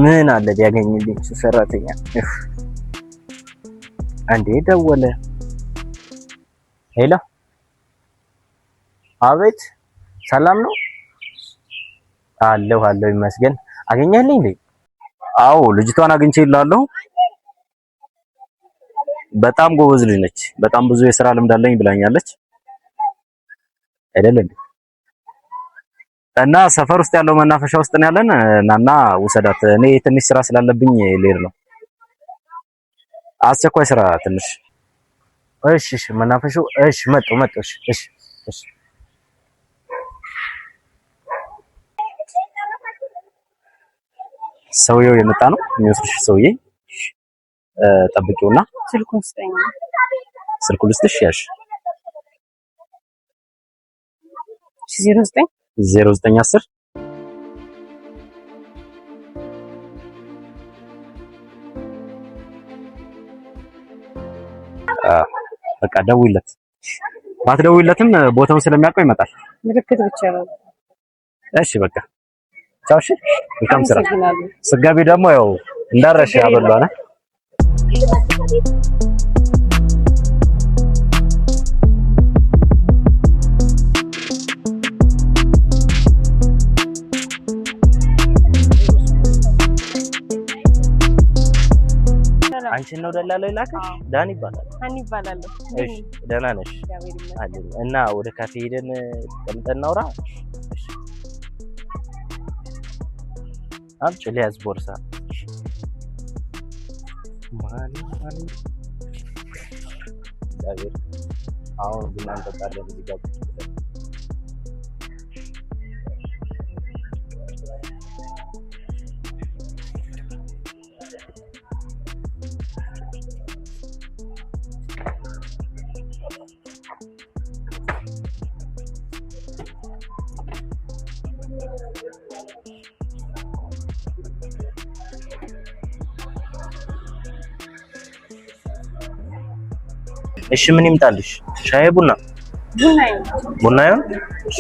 ምን አለ ቢያገኝልኝ ሰራተኛ። አንዴ ደወለ። ሄሎ፣ አቤት፣ ሰላም ነው? አለሁ ይመስገን። አገኘህልኝ እንዴ? አዎ ልጅቷን አግኝቼልሃለሁ። በጣም ጎበዝ ልጅ ነች። በጣም ብዙ የሥራ ልምድ አለኝ ብላኛለች አይደል እንዴ? እና ሰፈር ውስጥ ያለው መናፈሻ ውስጥ ነው ያለን። ናና ውሰዳት። እኔ ትንሽ ስራ ስላለብኝ ልሄድ ነው። አስቸኳይ ስራ ትንሽ። እሺ መናፈሻው። እሺ መጡ። እሺ ሰውየው የመጣ ነው የሚወስድሽ ሰውዬ። ጠብቂውና ስልኩን ስጠኝ። ስልኩን ልስጥሽ? ያሽ 0910 በቃ ደውይለት። ባትደውይለትም ቦታውን ስለሚያውቀው ይመጣል። ምልክት ብቻ ነው። እሺ በቃ ቻው። እሺ መልካም ስራ። ስጋቢ ደግሞ ያው እንዳረሽ ያበሏና አንቺን ነው ደላላው ይላከሽ? ዳን ይባላል። እሺ ደህና ነሽ? እና ወደ ካፌ ሄደን ተቀምጠን እናውራ። እሺ አምጪ ሊያዝ ቦርሳ ማን ዳዊት አሁን ቡና እንጠጣለን እዚህ ጋር። እሺ ምን ይምጣልሽ? ሻይ ቡና? ቡና ይሁን። እሺ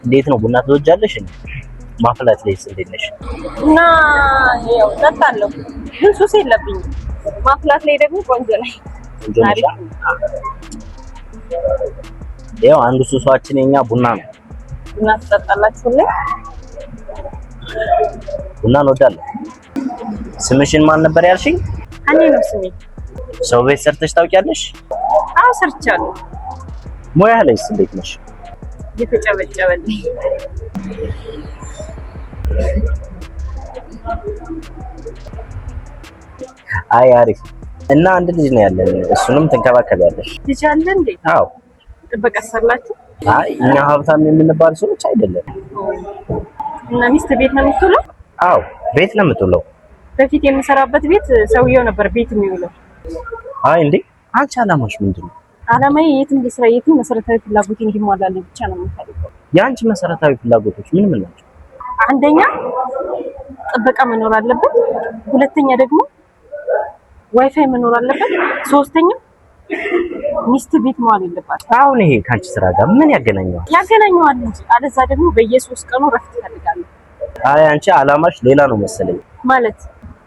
እንዴት ነው ቡና ትወጃለሽ? ማፍላት ላይ እንዴት ነሽ? እና ያው ጠጣለሁ ግን ሱስ የለብኝም። ማፍላት ላይ ደግሞ ቆንጆ ነኝ። ያው አንዱ ሱሳችን የኛ ቡና ነው። ቡና ትጠጣላችሁ ላይ? ቡና እንወዳለን። ስምሽን ማን ነበር ያልሽኝ? እኔ ነው ስሜ። ሰው ቤት ሰርተሽ ታውቂያለሽ? አዎ ሰርቻለሁ። ሙያ ላይስ እንዴት ነሽ? እየተጨበጨበልኝ። አይ አሪፍ። እና አንድ ልጅ ነው ያለን፣ እሱንም ትንከባከቢያለሽ? ልጅ አለ እንዴ? አዎ። ጥበቃ ሰላችሁ? አይ እኛ ሀብታም የምንባል ሰዎች አይደለም። እና ሚስት ቤት ነው የምትውለው? አዎ ቤት ነው የምትውለው። በፊት የምሰራበት ቤት ሰውየው ነበር ቤት የሚውለው። አይ እንዴ አንቺ አላማሽ ምንድነው? አላማዬ የትም ለስራ የትም መሰረታዊ ፍላጎት እንዲሟላልኝ ብቻ ነው የምፈልገው። የአንቺ መሰረታዊ ፍላጎቶች ምን ምን ናቸው? አንደኛ ጥበቃ መኖር አለበት፣ ሁለተኛ ደግሞ ዋይፋይ መኖር አለበት፣ ሶስተኛ ሚስት ቤት መዋል የለባትም። አሁን ይሄ ካንቺ ስራ ጋር ምን ያገናኘዋል? ያገናኘዋል እንጂ አለዛ ደግሞ በየ3 ቀኑ ረፍት እፈልጋለሁ። አይ አንቺ አላማሽ ሌላ ነው መሰለኝ። ማለት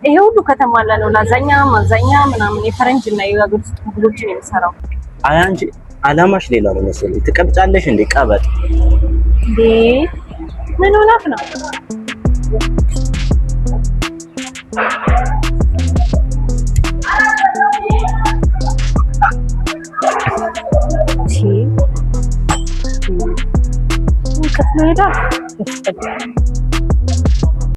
ይሄ ሁሉ ከተሟላ ነው ላዛኛ ማዛኛ ምናምን የፈረንጅ እና የሀገር ውስጥ ምግቦችን የምሰራው። አይ አንቺ አላማሽ ሌላ ነው መሰለኝ። ትቀብጫለሽ እንዴ? ቀበጥ እንዴ ምን ሆነህ ነው? ከፍሎ ሄዳል።